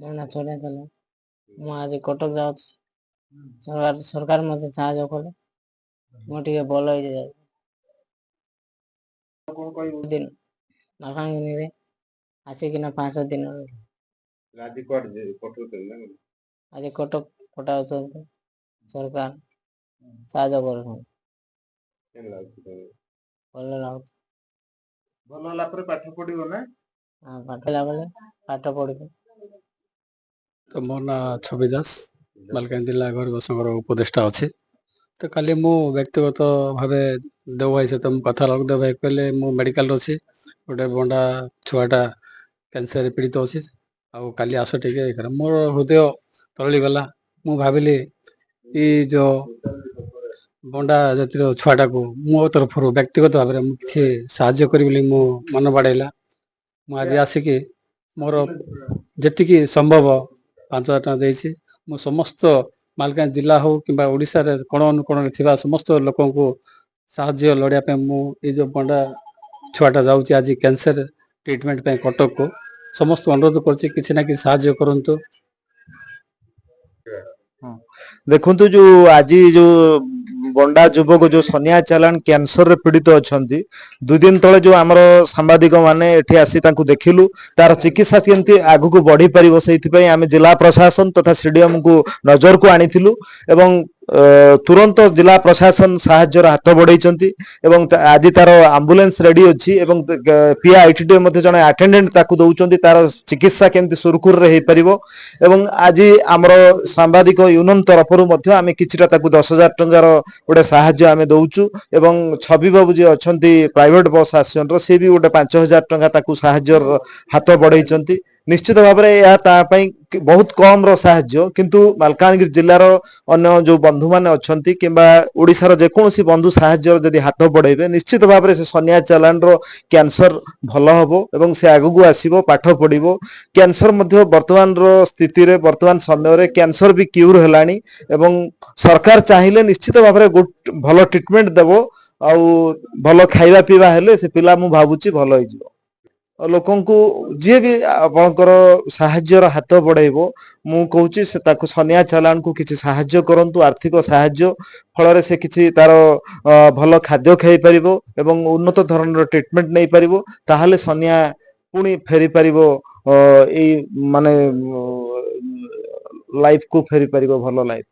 ବନ୍ୟା ଛଡ଼େଇ ଦେଲେ। ମୁଁ ଆଜି କଟକ ଯାଉଛି, ସରକାର ମୋତେ ସାହାଯ୍ୟ କଲେ, ମୁଁ ଟିକେ ଭଲ ହେଇଯାଏ। ଦିନ ମାଲକାନଗିରିରେ ଆସିକିନା 5 ଦିନ ଆଜି କୁଆଡେ ପଠଉଛନ୍ତି ନା କଣ? ଆଜି କଟକ ପଠାଉଛନ୍ତି, ସରକାର ସାହାଯ୍ୟ କରୁଛନ୍ତି। କେମିତି ଲାଗୁଛି ତମକୁ? ଭଲ ଲାଗୁଛି। ଭଲ ହେଲା ପରେ ପାଠ ପଢିବ ନା? ପାଠ ଲାଗିଲେ ପାଠ ପଢ଼ିବି। ତ ମୋ ନାଁ ଛବି ଦାସ, ମାଲକାନଗିରି ଜିଲ୍ଲା ଗରିବ ସଂଘର ଉପଦେଷ୍ଟା ଅଛି। ତ କାଲି ମୁଁ ବ୍ୟକ୍ତିଗତ ଭାବେ ଦେବ ଭାଇ ସହିତ ମୁଁ କଥା ହେବାକୁ, ଦେବ ଭାଇ କହିଲେ ମୁଁ ମେଡ଼ିକାଲରେ ଅଛି, ଗୋଟେ ବଣ୍ଡା ଛୁଆଟା କ୍ୟାନ୍ସରରେ ପୀଡ଼ିତ ଅଛି, ଆଉ କାଲି ଆସ ଟିକେ କର। ମୋର ହୃଦୟ ତରଳିଗଲା। ମୁଁ ଭାବିଲି ଏଇ ଯେଉଁ ବଣ୍ଡା ଜାତିର ଛୁଆଟାକୁ ମୋ ତରଫରୁ ବ୍ୟକ୍ତିଗତ ଭାବରେ ମୁଁ କିଛି ସାହାଯ୍ୟ କରିବି ବୋଲି ମୁଁ ମନ ବାଡ଼େଇଲା। ମୁଁ ଆଜି ଆସିକି ମୋର ଯେତିକି ସମ୍ଭବ 5,000 ଟଙ୍କା ଦେଇଛି। ମୁଁ ସମସ୍ତ ମାଲକାନଗିରି ଜିଲ୍ଲା ହଉ କିମ୍ବା ଓଡ଼ିଶାରେ କୋଣ ଅନୁକୋଣରେ ଥିବା ସମସ୍ତ ଲୋକଙ୍କୁ ସାହାଯ୍ୟ ଲୋଡ଼ିବା ପାଇଁ ମୁଁ ଏଇ ଯେଉଁ ବଣ୍ଡା ଛୁଆଟା ଯାଉଛି ଆଜି କ୍ୟାନ୍ସର ଟ୍ରିଟମେଣ୍ଟ ପାଇଁ କଟକକୁ, ସମସ୍ତଙ୍କୁ ଅନୁରୋଧ କରୁଛି କିଛି ନା କିଛି ସାହାଯ୍ୟ କରନ୍ତୁ। ଦେଖନ୍ତୁ ଯୋଉ ଆଜି ଯୋଉ ବଣ୍ଡା ଯୁବକ ଯୋଉ ସନିଆ ଚାଲାଣ କ୍ୟାନ୍ସରରେ ପୀଡ଼ିତ ଅଛନ୍ତି, 2 ଦିନ ତଳେ ଯୋଉ ଆମର ସାମ୍ବାଦିକ ମାନେ ଏଠି ଆସି ତାଙ୍କୁ ଦେଖିଲୁ, ତାର ଚିକିତ୍ସା କେମିତି ଆଗକୁ ବଢି ପାରିବ ସେଇଥିପାଇଁ ଆମେ ଜିଲ୍ଲା ପ୍ରଶାସନ ତଥା ସିଡିଏମକୁ ନଜରକୁ ଆଣିଥିଲୁ ଏବଂ ତୁରନ୍ତ ଜିଲ୍ଲା ପ୍ରଶାସନ ସାହାଯ୍ୟର ହାତ ବଢେଇଛନ୍ତି ଏବଂ ଆଜି ତାର ଆମ୍ବୁଲାନ୍ସ ରେଡି ଅଛି ଏବଂ ପିଆ ଆଇଟିଡି ମଧ୍ୟ ଜଣେ ଆଟେଣ୍ଡାଣ୍ଟ ତାକୁ ଦଉଛନ୍ତି, ତାର ଚିକିତ୍ସା କେମିତି ସୁରୁଖୁରୁରେ ହେଇପାରିବ। ଏବଂ ଆଜି ଆମର ସାମ୍ବାଦିକ ୟୁନିୟନ ତରଫରୁ ମଧ୍ୟ ଆମେ କିଛିଟା ତାକୁ 10,000 ଟଙ୍କାର ଗୋଟେ ସାହାଯ୍ୟ ଆମେ ଦଉଛୁ ଏବଂ ଛବି ବାବୁ ଯିଏ ଅଛନ୍ତି ପ୍ରାଇଭେଟ ବସ୍ ଆସିଛନ୍ତି, ସେ ବି ଗୋଟେ 5,000 ଟଙ୍କା ତାକୁ ସାହାଯ୍ୟର ହାତ ବଢେଇଛନ୍ତି। ନିଶ୍ଚିତ ଭାବରେ ଏହା ତା ପାଇଁ ବହୁତ କମ ର ସାହାଯ୍ୟ, କିନ୍ତୁ ମାଲକାନଗିରି ଜିଲ୍ଲାର ଅନ୍ୟ ଯୋଉ ବନ୍ଧୁମାନେ ଅଛନ୍ତି କିମ୍ବା ଓଡ଼ିଶାର ଯେକୌଣସି ବନ୍ଧୁ ସାହାଯ୍ୟର ଯଦି ହାତ ବଢେଇବେ, ନିଶ୍ଚିତ ଭାବରେ ସେ ସନିଆ ଚାଲାଣର କ୍ୟାନ୍ସର ଭଲ ହବ ଏବଂ ସେ ଆଗକୁ ଆସିବ, ପାଠ ପଢିବ। କ୍ୟାନ୍ସର ମଧ୍ୟ ବର୍ତ୍ତମାନର ସ୍ଥିତିରେ ବର୍ତ୍ତମାନ ସମୟରେ କ୍ୟାନ୍ସର ବି କ୍ୟୁର ହେଲାଣି ଏବଂ ସରକାର ଚାହିଁଲେ ନିଶ୍ଚିତ ଭାବରେ ଭଲ ଟ୍ରିଟମେଣ୍ଟ ଦେବ ଆଉ ଭଲ ଖାଇବା ପିଇବା ହେଲେ ସେ ପିଲା ମୁଁ ଭାବୁଛି ଭଲ ହେଇଯିବ। ଲୋକଙ୍କୁ ଯିଏ ବି ଆପଣଙ୍କର ସାହାଯ୍ୟର ହାତ ବଢେଇବ, ମୁଁ କହୁଛି ସେ ତାକୁ ସନିଆ ଚାଲାଣକୁ କିଛି ସାହାଯ୍ୟ କରନ୍ତୁ, ଆର୍ଥିକ ସାହାଯ୍ୟ ଫଳରେ ସେ କିଛି ତାର ଭଲ ଖାଦ୍ୟ ଖାଇପାରିବ ଏବଂ ଉନ୍ନତ ଧରଣର ଟ୍ରିଟମେଣ୍ଟ ନେଇପାରିବ, ତାହେଲେ ସନିଆ ପୁଣି ଫେରି ପାରିବ ଏଇ ମାନେ ଲାଇଫକୁ ଫେରି ପାରିବ ଭଲ ଲାଇଫ।